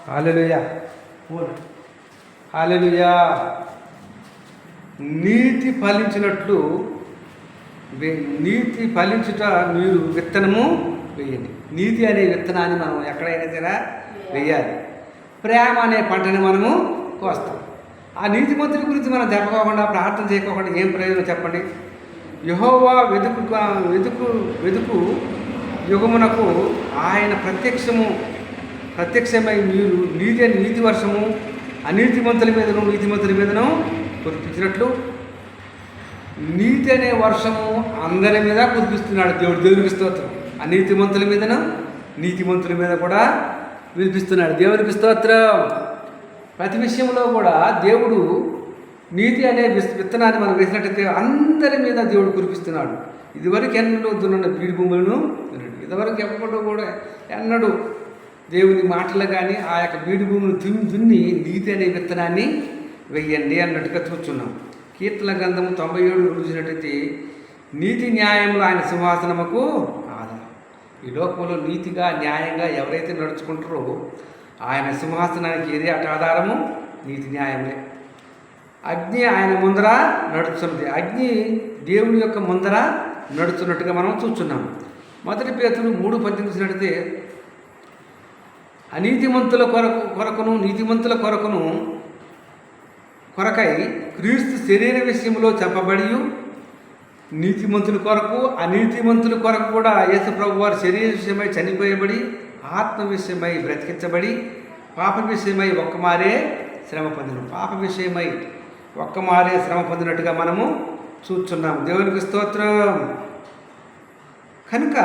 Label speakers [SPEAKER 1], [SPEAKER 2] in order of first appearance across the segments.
[SPEAKER 1] హల్లెలూయా. హల్లెలూయా. నీతి ఫలించినట్లు నీతి ఫలించుట మీరు విత్తనము వేయండి. నీతి అనే విత్తనాన్ని మనం ఎక్కడైనా సరే వేయాలి. ప్రేమ అనే పంటని మనము కోస్తాం. ఆ నీతిమంతుల గురించి మనం చెప్పకోకుండా, ప్రార్థన చేయకోకుండా ఏం ప్రయోజనం చెప్పండి? యెహోవా వెదుకు యుగమునకు ఆయన ప్రత్యక్షమై మీరు నీతి వర్షము నీతిమంతుల మీదను కురిపించినట్లు నీతి అనే వర్షము అందరి మీద కురిపిస్తున్నాడు దేవుడు. దేవునికి స్తోత్రం. నీతిమంతుల మీద కూడా వినిపిస్తున్నాడు. దేవునికి స్తోత్రం. ప్రతి విషయంలో కూడా దేవుడు నీతి అనే విత్తనాన్ని మనం వేసినట్టయితే అందరి మీద దేవుడు కురిపిస్తున్నాడు. ఇదివరకు ఎన్నడూ దున్న బీడి భూములను ఇదివరకు ఎన్నడూ దేవుని మాటలు కానీ ఆ యొక్క బీడి భూములు దున్ని నీతి అనే విత్తనాన్ని వెయ్యండి అన్నట్టుగా చూస్తున్నాం. కీర్తన గ్రంథము 97 చూసినట్టయితే నీతి న్యాయములు ఆయన సింహాసనముకు ఆధారం. ఈ లోకంలో నీతిగా న్యాయంగా ఎవరైతే నడుచుకుంటారో ఆయన సింహాసనానికి ఏది అటు ఆధారము? నీతి న్యాయములే. అగ్ని ఆయన ముందర నడుస్తున్నది. అగ్ని దేవుని యొక్క ముందర నడుస్తున్నట్టుగా మనం చూస్తున్నాం. 1 పేతురు 3:18 చూసినట్టయితే నీతిమంతుల కొరకై క్రీస్తు శరీర విషయంలో చెప్పబడి నీతిమంతుల కొరకు అనీతిమంతుల కొరకు కూడా యేసు ప్రభు వారు శరీర విషయమై చనిపోయబడి ఆత్మ విషయమై బ్రతికించబడి పాప విషయమై ఒక్కమారే శ్రమ పొందిన ఒక్కమారే శ్రమ పొందినట్టుగా మనము చూస్తున్నాం. దేవునికి స్తోత్రం. కనుక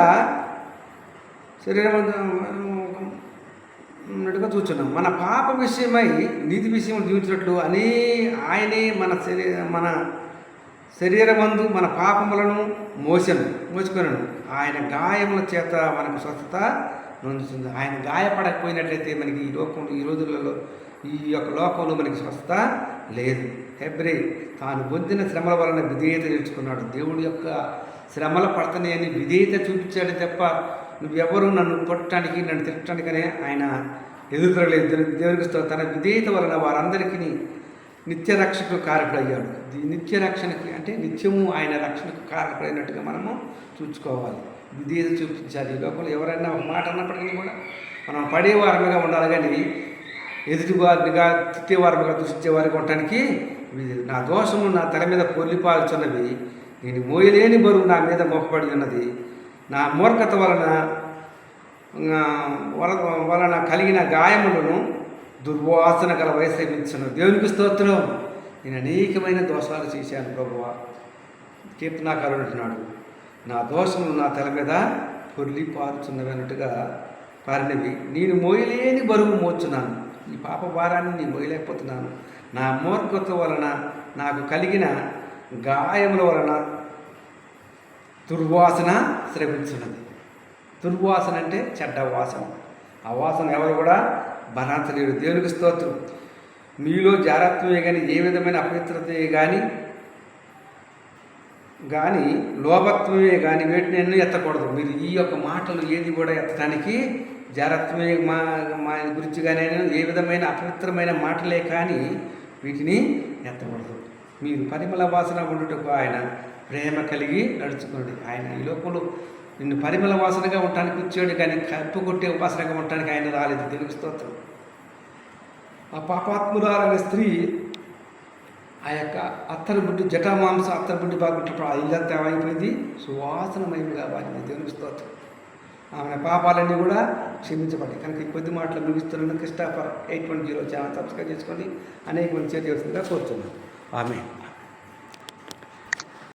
[SPEAKER 1] శరీరం ఉన్నట్టుగా చూస్తున్నాం. మన పాప విషయమై నీతి విషయం జీవించినట్లు ఆయనే మన శరీరమందు మన పాపములను మోసుకొనను. ఆయన గాయముల చేత మనకు స్వస్థత నొందుతుంది. ఆయన గాయపడకపోయినట్లయితే మనకి ఈ రోజులలో ఈ యొక్క లోకంలో మనకి స్వస్థత లేదు. హెబ్రీ తాను పొందిన శ్రమల వలన విధేయత నేర్చుకున్నాడు. దేవుడి యొక్క శ్రమల పడతనే అని విధేయత చూపించాడు తప్ప నువ్వెవరు నన్ను కొట్టడానికి నన్ను తిట్టడానికనే ఆయన ఎదురుతరలేదు. దేవునికి తన విధేయత వలన వారందరికీ నిత్య రక్షకు కారకుడయ్యాడు. నిత్య రక్షణకి అంటే నిత్యము ఆయన రక్షణకు కారకుడైనట్టుగా మనము చూసుకోవాలి. విధేయత చూపించాలి. ఈ లోకంలో ఎవరైనా ఒక మాట అన్నప్పటికీ కూడా మనం పడేవారముగా ఉండాలి, కానీ ఎదుటివారిగా తిట్టేవారముగా దూషించేవారిగా ఉండటానికి నా దోషము నా తల మీద పొర్లిపాల్చున్నవి, నేను మోయలేని బరువు నా మీద మోపబడి ఉన్నది, నా మూర్ఖత వలన కలిగిన గాయములను దుర్వాసన గల వైసమించను. దేవునికి స్తోత్రం. నేను అనేకమైన దోషాలు చేశాను ప్రభువా. కీర్తనాకారుడు అంటున్నాడు, నా దోషములు నా తల మీద పొర్లిపారుచున్నవి అన్నట్టుగా పారినవి. నేను మోయలేని బరువు మోచున్నాను. ఈ పాప భారాన్ని నేను మోయలేకపోతున్నాను. నా మూర్ఖత వలన నాకు కలిగిన గాయముల వలన దుర్వాసన స్రవించున్నది. దుర్వాసన అంటే చెడ్డ వాసన. ఆ వాసన ఎవరు కూడా భరించలేరు. దేవునికి స్తోత్రం. మీలో జాగ్రత్తమే కానీ ఏ విధమైన అపవిత్రతే కానీ లోభత్వమే కానీ వేటిని ఎన్నో ఎత్తకూడదు. మీరు ఈ యొక్క మాటలు ఏది కూడా ఎత్తడానికి జాగ్రత్తమే మా గురించి కానీ ఏ విధమైన అపవిత్రమైన మాటలే కానీ వీటిని ఎత్తకూడదు. మీరు పరిమళ వాసన ఉండుటకు ఆయన ప్రేమ కలిగి నడుచుకోండి. ఆయన ఈ లోకంలో నిన్ను పరిమళ వాసనగా ఉండటానికి వచ్చాడు, కానీ కప్పు కొట్టే వాసనగా ఉండటానికి ఆయన రాలేదు. దేవునికి స్తోత్రం. ఆ పాపాత్మురాలైన స్త్రీ ఆ యొక్క జటామాంస అత్తరబుడ్డి బాగుంటున్నప్పుడు ఆ ఇల్లంతా ఏమైపోయింది? సువాసనమయంగా వారింది. దేవునికి స్తోత్రం. ఆమె పాపాలన్నీ కూడా క్షమించబడ్డాయి. కనుక ఈ కొద్ది మాటలు ముగిస్తున్నాను. క్రిస్టాఫర్ 810 ఛానల్ సబ్స్క్రైబ్ చేసుకొని అనేక మంది చేతి కోరుతున్నాను. ఆమె